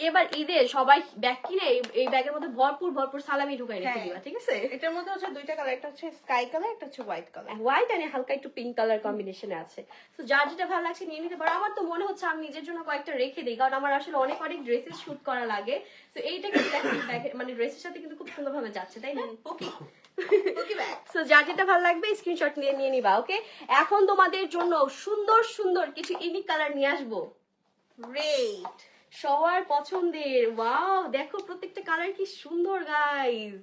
এবার ঈদে সবাই ব্যাগ কিনে এই ব্যাগের মধ্যে ভরপুর ভরপুর সালামি ঢুকাই রেখে দিবা, ঠিক আছে? এটার মধ্যে হচ্ছে দুইটা কালার, একটা হচ্ছে স্কাই কালার, একটা হচ্ছে হোয়াইট কালার। হোয়াইট আর হালকা একটু পিঙ্ক কালার কম্বিনেশনে আছে। তো যার যেটা ভালো লাগছে নিয়ে নিতে পারো। আমার তো মনে হচ্ছে আমি নিজের জন্য কয়েকটা রেখে দিই, কারণ আমার আসলে অনেক অনেক ড্রেসেস শুট করা লাগে। তো এইটা কিন্তু দেখেন মানে ড্রেসের সাথে কিন্তু খুব সুন্দরভাবে যাচ্ছে, তাই না? ওকে ব্যাগ। সো যার যেটা ভালো লাগবে স্ক্রিনশট নিয়ে নিবা। ওকে, এখন তোমাদের জন্য সুন্দর সুন্দর কিছু ইউনিক কালার নিয়ে আসবো, রেড সবার পছন্দের। ওয়াও, দেখো প্রত্যেকটা কালার কি সুন্দর গাইস।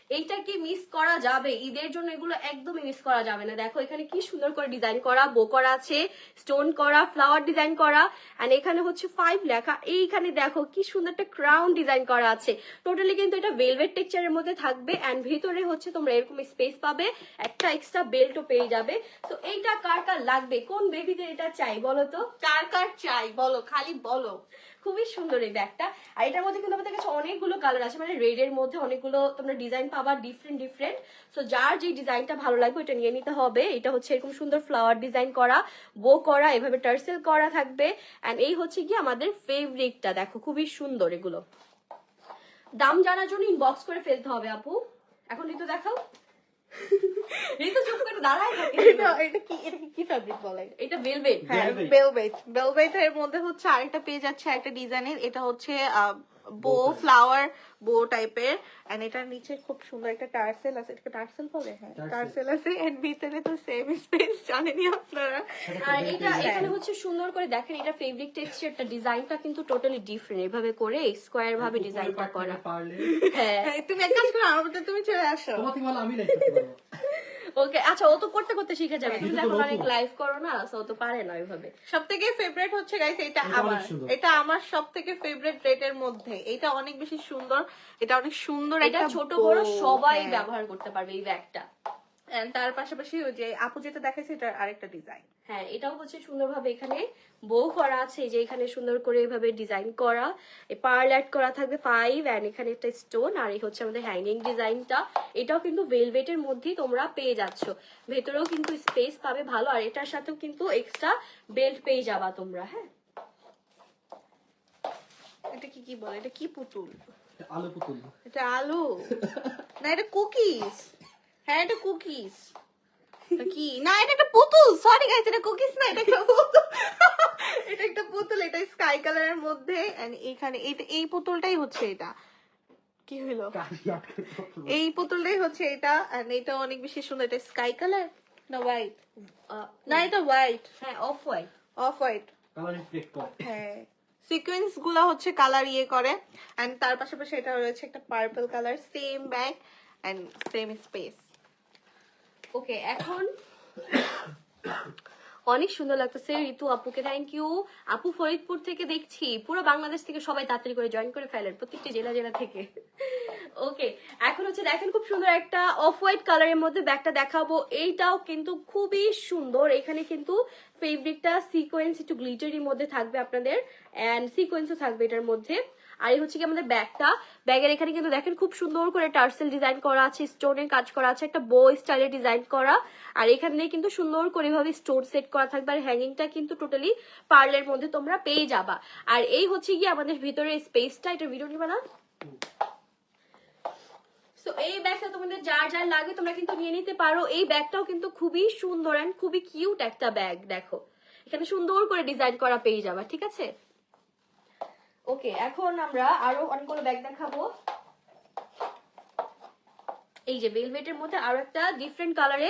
এইটা কি মিস করা যাবে? ঈদের জন্য এগুলো একদমই মিস করা যাবে না। দেখো এখানে কি সুন্দর করে ডিজাইন করা, বো করা আছে, স্টোন করা, ফ্লাওয়ার ডিজাইন করা, এন্ড এখানে হচ্ছে 5 লেখা। এইখানে দেখো কি সুন্দর একটা ক্রাউন ডিজাইন করা আছে। টোটালি কিন্তু এটা ভেলভেট টেক্সচারের মধ্যে থাকবে, এন্ড ভিতরে হচ্ছে তোমরা এরকম স্পেস পাবে, একটা এক্সট্রা বেল্টও পেয়ে যাবে। তো এইটা কার কার লাগবে, কোন বেবিদের এটা চাই বলো তো? কার কার চাই বলো, খালি বলো। খুবই সুন্দর এই ব্যাগটা। আর এটার মধ্যে কিন্তু আমাদের কাছে অনেকগুলো কালার আছে, মানে রেড এর মধ্যে অনেকগুলো তোমরা ডিজাইন পাবা, ডিফারেন্ট ডিফারেন্ট। সো যার যে ডিজাইনটা ভালো লাগবে এটা নিয়ে নিতে হবে। এটা হচ্ছে এরকম সুন্দর ফ্লাওয়ার ডিজাইন করা, বো করা, এভাবে টার্সেল করা থাকবে। এন্ড এই হচ্ছে কি আমাদের ফেব্রিকটা, দেখো খুবই সুন্দর। এগুলো দাম জানার জন্য ইনবক্স করে ফেলতে হবে আপু। এখন ঋতু দেখাও। ঋতু চুপ করে দাঁড়ায় থাকে। এটা কি ফ্যাব্রিক বলে? এটা ভেলভেট। হ্যাঁ, ভেলভেট এর মধ্যে হচ্ছে আরেকটা পেজ আছে একটা ডিজাইনের, এটা হচ্ছে বো ফ্লাওয়ার বো টাইপের, এন্ড এটার নিচে খুব সুন্দর একটা টার্সেল আছে। এটা টার্সেল বলে? হ্যাঁ, টার্সেল আছে, এন্ড ভিতরে তো সেম স্পেস, জানেনই আপনারা। আর এটা এখানে হচ্ছে সুন্দর করে দেখেন, এটা ফেব্রিক টেক্সচারটা ডিজাইনটা কিন্তু টোটালি ডিফারেন্ট, এভাবে করে স্কোয়ার ভাবে ডিজাইনটা করা। হ্যাঁ, তুমি এক কাজ করো, আমার মধ্যে তুমি চলে আসো। তোমাকে বল আমি লাইক করতে পারবো। ওকে, আচ্ছা ও তো করতে করতে শিখে যাবে। তুমি এখন অনেক লাইভ করো না, সো তো পারে না ওইভাবে। সবথেকে ফেভারিট হচ্ছে গাইস এটা এটা অনেক আমার, সুন্দর। এটা আমার সবথেকে ফেভারিট রেটের মধ্যে। এটা অনেক বেশি সুন্দর, এটা অনেক সুন্দর এটা একটা ছোট bow, বড় সবাই হ্যাঁ। ব্যবহার করতে পারবে এই ব্যাগটা। And তার পাশাপাশি ওই যে আপু যেটা দেখাইছে এটা আরেকটা ডিজাইন। হ্যাঁ, এটাও হচ্ছে সুন্দরভাবে এখানে বো করা আছে, এই যে এখানে সুন্দর করে এভাবে ডিজাইন করা, এই পার্ল অ্যাড করা থাকবে 5, এন্ড এখানে একটা স্টোন, আর এই হচ্ছে আমাদের হ্যাঙ্গিং ডিজাইনটা। এটাও কিন্তু ভেলভেটের মধ্যেই তোমরা পেয়ে যাচ্ছ, ভেতরেও কিন্তু স্পেস পাবে ভালো, আর এটার সাথেও কিন্তু এক্সট্রা বেল্ট পেয়ে যাবা তোমরা। হ্যাঁ, এটা কি বলে? এটা কি পুতুল? আলু পুতুল। এটা আলু না, এটা কুকিজ। হ্যাঁ, এটা কুকিজ। কি না, এটা একটা পুতুল। সরি গাইস, এটা কুকিজ না, এটা একটা পুতুল। এটা একটা পুতুল, এটা স্কাই কালারের মধ্যে, এন্ড এখানে এই পুতুলটাই হচ্ছে এটা। কি হলো? এই পুতুলটাই হচ্ছে এটা, এন্ড এটা অনেক বেশি সুন্দর। এটা স্কাই কালার না হোয়াইট? না, এটা হোয়াইট। হ্যাঁ, off white. Of white. Colour reflect করে। হ্যাঁ, সিকোয়েন্স গুলা হচ্ছে কালার ইয়ে করে, এন্ড তার পাশাপাশি এটা রয়েছে একটা purple colour, same bag and same space. Okay, এখন অনেক সুন্দর লাগতেছে ঋতু আপুকে, থ্যাংক ইউ আপু। ফরিদপুর থেকে দেখছি, পুরো বাংলাদেশ থেকে সবাই তাড়াতাড়ি করে জয়েন করে ফেলেন, প্রত্যেকটি জেলা জেলা থেকে। ওকে, এখন হচ্ছে দেখেন খুব সুন্দর একটা অফ হোয়াইট কালারের মধ্যে ব্যাগটা দেখাবো। এইটাও কিন্তু খুবই সুন্দর, এখানে কিন্তু ফেব্রিকটা সিকোয়েন্স একটু গ্লিটারির মধ্যে থাকবে আপনাদের, এন্ড সিকোয়েন্সও থাকবে এটার মধ্যে। আর এই হচ্ছে কি আমাদের ব্যাগটা, ব্যাগের এখানে কিন্তু দেখেন খুব সুন্দর করে টার্সেল ডিজাইন করা আছে, স্টোনের কাজ করা আছে, একটা বো স্টাইলে ডিজাইন করা, আর এখানে কিন্তু সুন্দর করে ভাবে স্টোন সেট করা থাকবে, আর হ্যাঙ্গিংটা কিন্তু টোটালি পার্লের মধ্যে তোমরা পেয়ে যাবা। আর এই হচ্ছে কি আমাদের ভিতরে স্পেসটা, এটা ভিডিও নিবা না? তো এই ব্যাগটা তোমাদের যার যার লাগে তোমরা কিন্তু নিয়ে নিতে পারো। এই ব্যাগটাও কিন্তু খুবই সুন্দর এন্ড খুবই কিউট একটা ব্যাগ, দেখো এখানে সুন্দর করে ডিজাইন করা পেয়ে যাবা, ঠিক আছে? ওকে, এখন আমরা আরো অনেকগুলো ব্যাগ দেখাবো। এই যে ভেলভেটের মধ্যে আরো একটা ডিফারেন্ট কালারে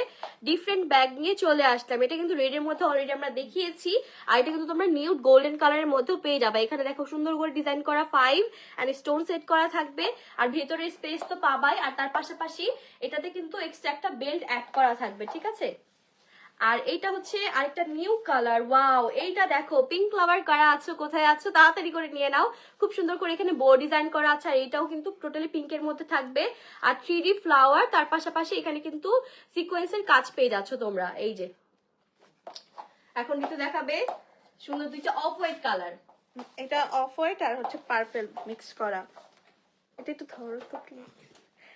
ডিফারেন্ট ব্যাগ নিয়ে চলে আসলাম। এটা কিন্তু রেড এর মধ্যে অলরেডি আমরা দেখিয়েছি, আর এটা কিন্তু তোমরা নিউড গোল্ডেন কালারের মধ্যেও পেয়ে যাবে। এখানে দেখো সুন্দর করে ডিজাইন করা 5 এন্ড স্টোন সেট করা থাকবে, আর ভেতরে স্পেস তো পাবাই, আর তার পাশাপাশি এটাতে কিন্তু এক্সট্রা একটা বেল্ট অ্যাড করা থাকবে, ঠিক আছে? আর এইটা হচ্ছে আরেকটা নিউ কালার। ওয়াও, এইটা দেখো পিঙ্ক ফ্লাওয়ার করা আছে, কোথায় আছো তাড়াতাড়ি করে নিয়ে নাও। খুব সুন্দর করে এখানে বো ডিজাইন করা আছে, আর এইটাও কিন্তু টোটালি পিঙ্কের মধ্যে থাকবে, আর 3D ফ্লাওয়ার, তার পাশাপাশি এখানে কিন্তু সিকোয়েন্সের কাজ পেয়ে যাচ্ছ তোমরা। এই যে এখন কিন্তু দেখাবে সুন্দর দুইটা অফ হোয়াইট কালার। এটা অফ হোয়াইট আর হচ্ছে পার্পল মিক্স করা। এটা একটু ধরো তো প্লিজ।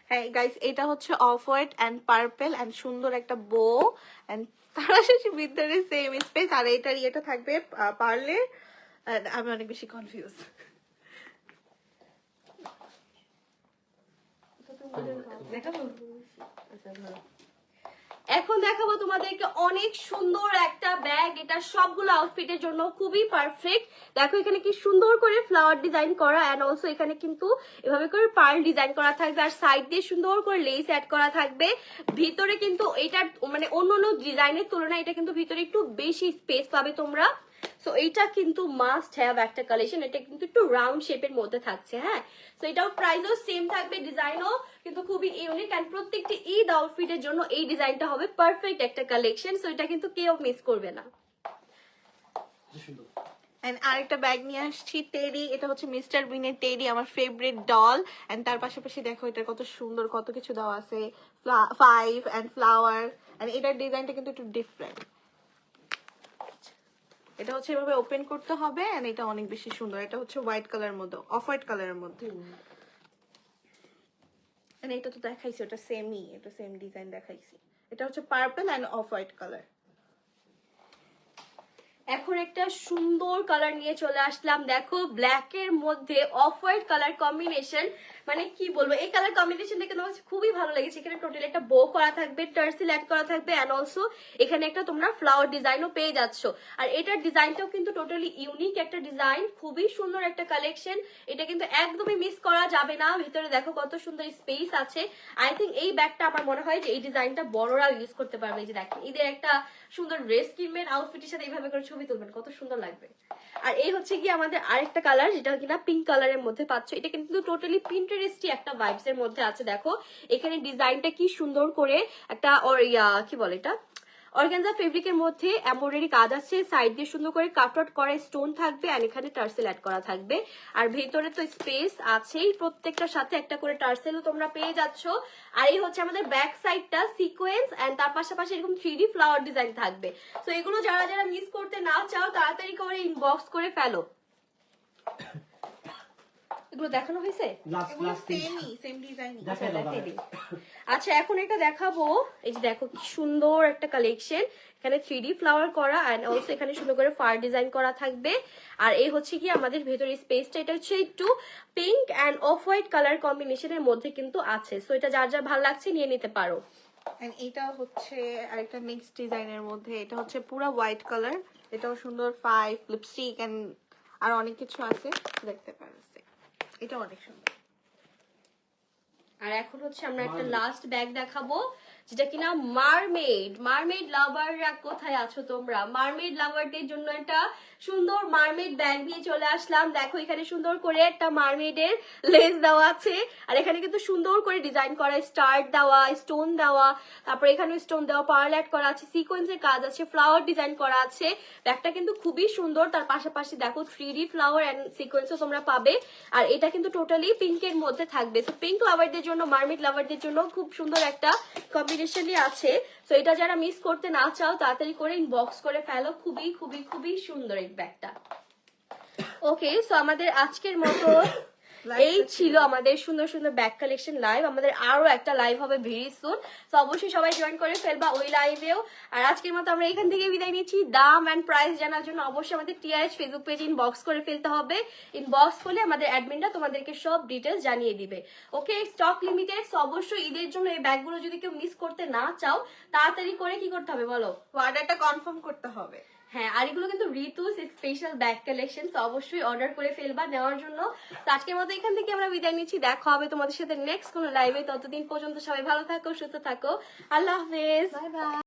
হ্যাঁ গাইস, এটা হচ্ছে off white and purple and সুন্দর একটা বো, এন্ড তার শেষে ভিতরে সেম স্পেস, আর এটার ইয়েটা থাকবে পার্লের। আমি অনেক বেশি কনফিউজ। দেখাবো? আচ্ছা, ধরো। এখন দেখাবো তোমাদেরকে অনেক সুন্দর একটা ব্যাগ। এটা সবগুলো আউটফিটের জন্য খুবই পারফেক্ট। দেখো এখানে কি সুন্দর করে ফ্লাওয়ার ডিজাইন করা, এন্ড অলসো এখানে কিন্তু এভাবে করে পার্ল ডিজাইন করা থাকবে, আর সাইড দিয়ে সুন্দর করে লেস অ্যাড করা থাকবে। ভিতরে কিন্তু এটার মানে অন্য ডিজাইনের তুলনায় এটা কিন্তু ভিতরে একটু বেশি স্পেস পাবে তোমরা। সো এইটা কিন্তু মাস্ট হ্যাভ একটা কালেকশন। এটা কিন্তু একটু রাউন্ড শেপের মধ্যে থাকছে, হ্যাঁ। সো এটাও প্রাইসও সেম থাকবে, ডিজাইনও কিন্তু খুবই ইউনিক, এন্ড প্রত্যেকটি ঈদ আউটফিটের জন্য এই ডিজাইনটা হবে পারফেক্ট একটা কালেকশন। সো এটা কিন্তু কেউ মিস করবে না। কি সুন্দর। এন্ড আরেকটা ব্যাগ নিয়ে আসছি, টেডি। এটা হচ্ছে মিস্টার বিনের টেডি, আমার ফেভারিট ডল। এন্ড তার পাশাপাশি দেখো এটা কত সুন্দর, কত কিছু দেওয়া আছে, 5 এন্ড ফ্লাওয়ার। এন্ড এটার ডিজাইনটা কিন্তু একটু ডিফারেন্ট। এটা হচ্ছে এভাবে ওপেন করতে হবে, এন্ড এটা অনেক বেশি সুন্দর। এটা হচ্ছে হোয়াইট কালারের মধ্যে, অফ হোয়াইট কালারের মধ্যে। এন্ড এটা তো দেখাইছি, ওটা সেমই, এটা সেম ডিজাইন দেখাইছি। এটা হচ্ছে purple and off white colour. এখন একটা সুন্দর কালার নিয়ে চলে আসলাম। দেখো ব্ল্যাক এর মধ্যে অফ হোয়াইট কালার কম্বিনেশন, মানে কি বলবো, এই কালার কম্বিনেশনটা কিন্তু আমার খুবই ভালো লেগেছে। এখানে টোটাল একটা বো করা থাকবে, টার্সেল অ্যাড করা থাকবে, এন্ড অলসো এখানে একটা তোমরা ফ্লাওয়ার ডিজাইনও পেয়ে যাচ্ছ। আর এটার ডিজাইনটাও কিন্তু টোটালি ইউনিক একটা ডিজাইন, খুবই সুন্দর একটা কালেকশন। এটা কিন্তু একদমই মিস করা যাবে না। ভিতরে দেখো কত সুন্দর স্পেস আছে। আই থিঙ্ক এই ব্যাগটা আমার মনে হয় যে এই ডিজাইনটা বড়রাও ইউজ করতে পারবে। এই যে দেখেন, ঈদের একটা সুন্দর ড্রেস কিনবেন, আউটফিটের সাথে এইভাবে করে ছবি তুলবেন, কত সুন্দর লাগবে। আর এই হচ্ছে কি আমাদের আরেকটা কালার, যেটা কিনা পিঙ্ক কালারের মধ্যে পাচ্ছ। এটা কিন্তু টোটালি পিন্টারেস্টি একটা ভাইবস এর মধ্যে আছে। দেখো এখানে ডিজাইনটা কি সুন্দর করে একটা কি বলে এটা, অর্গানজা ফেব্রিকের মধ্যে এমব্রয়ডারি কাজ আছে, সাইড দিয়ে সুন্দর করে কাট আউট করা স্টোন থাকবে, আর এখানে টার্সেল অ্যাড করা থাকবে। আর ভেতরে তো স্পেস আছেই, প্রত্যেকটার সাথে একটা করে টার্সেলও তোমরা পেয়ে যাচ্ছ। আর এই হচ্ছে আমাদের ব্যাক সাইডটা সিকোয়েন্স, এন্ড তার পাশাপাশি এরকম 3D ফ্লাওয়ার ডিজাইন থাকবে। তো এগুলো যারা যারা মিস করতে না চাও তাড়াতাড়ি করে ইনবক্স করে ফেলো। এগুলো দেখানো হয়েছে? এগুলো সেমই, সেম ডিজাইনই। দেখাই দাও, দেখাই দিই। আচ্ছা এখন এটা দেখাবো। এই যে দেখো কি সুন্দর একটা কালেকশন, এখানে 3D ফ্লাওয়ার করা, এন্ড অলসো এখানে সুন্দর করে ফার ডিজাইন করা থাকবে। আর এই হচ্ছে কি আমাদের ভেতরে স্পেসটা, এটা হচ্ছে একটু pink and off white colour কম্বিনেশনের মধ্যে কিন্তু আছে। সো এটা যার যার ভালো লাগছে নিয়ে নিতে পারো। এন্ড এটা হচ্ছে আরেকটা নেক্সট ডিজাইনের মধ্যে। এটা হচ্ছে পুরো হোয়াইট কালার। এটাও সুন্দর, 5 লিপস্টিক এন্ড আর অনেক কিছু আছে, দেখতে পারো। এটা অনেক সুন্দর। আর এখন হচ্ছে আমরা একটা লাস্ট ব্যাগ দেখাবো, যেটা কিনা মারমেড লাভাররা কোথায় আছো তোমরা? মারমেড লাভারদের জন্য একটা সুন্দর মারমেড ব্যাগ নিয়ে চলে আসলাম। দেখো এখানে সুন্দর করে একটা মারমেডের লেস দেওয়া আছে, আর এখানে কিন্তু সুন্দর করে ডিজাইন করা, স্টার দেওয়া, স্টোন দেওয়া, তারপর এখানে স্টোন দেওয়া, পার্ল অ্যাড করা আছে, সিকোয়েন্সের কাজ আছে, ফ্লাওয়ার ডিজাইন করা আছে। ব্যাগটা কিন্তু খুবই সুন্দর। তার পাশাপাশি দেখো 3D ফ্লাওয়ার এন্ড সিকোয়েন্সও তোমরা পাবে। আর এটা কিন্তু টোটালি পিঙ্কের মধ্যে থাকবে। তো পিঙ্ক লাভারদের জন্য, মারমেড লাভারদের জন্য খুব সুন্দর একটা কম্বিনেশনই আছে। তো এটা যারা মিস করতে না চাও তাড়াতাড়ি করে ইনবক্স করে ফেলো। খুবই খুবই খুবই সুন্দর এই ব্যাগটা। ওকে, সো আমাদের আজকের মতো এই ছিল আমাদের সুন্দর সুন্দর ব্যাগ কালেকশন লাইভ। আমাদের আরো একটা লাইভ হবে ভেরি সুন, তো অবশ্যই সবাই জয়েন করে ফেলবা ওই লাইভেও। আর আজকের মতো আমরা এখান থেকে বিদায় নিচ্ছি। দাম এন্ড প্রাইস জানার জন্য অবশ্যই আমাদের টিআরএস ফেসবুক পেজে ইনবক্স করে ফেলতে হবে। ইনবক্স করলে আমাদের অ্যাডমিনরা তোমাদেরকে সব ডিটেলস জানিয়ে দিবে। ওকে, স্টক লিমিটেড। অবশ্যই ঈদের জন্য এই ব্যাগগুলো যদি কেউ মিস করতে না চাও তাড়াতাড়ি করে কি করতে হবে বলো? অর্ডারটা কনফার্ম করতে হবে। হ্যাঁ, আর এগুলো কিন্তু ঋতুস স্পেশাল ব্যাগ কালেকশন, তো অবশ্যই অর্ডার করে ফেলবা নেওয়ার জন্য। তো আজকের মতো এখান থেকে আমরা বিদায় নিচ্ছি। দেখা হবে তোমাদের সাথে নেক্সট কোনো লাইভে। ততদিন পর্যন্ত সবাই ভালো থাকো, সুস্থ থাকো। আল্লাহ হাফেজ। Bye bye.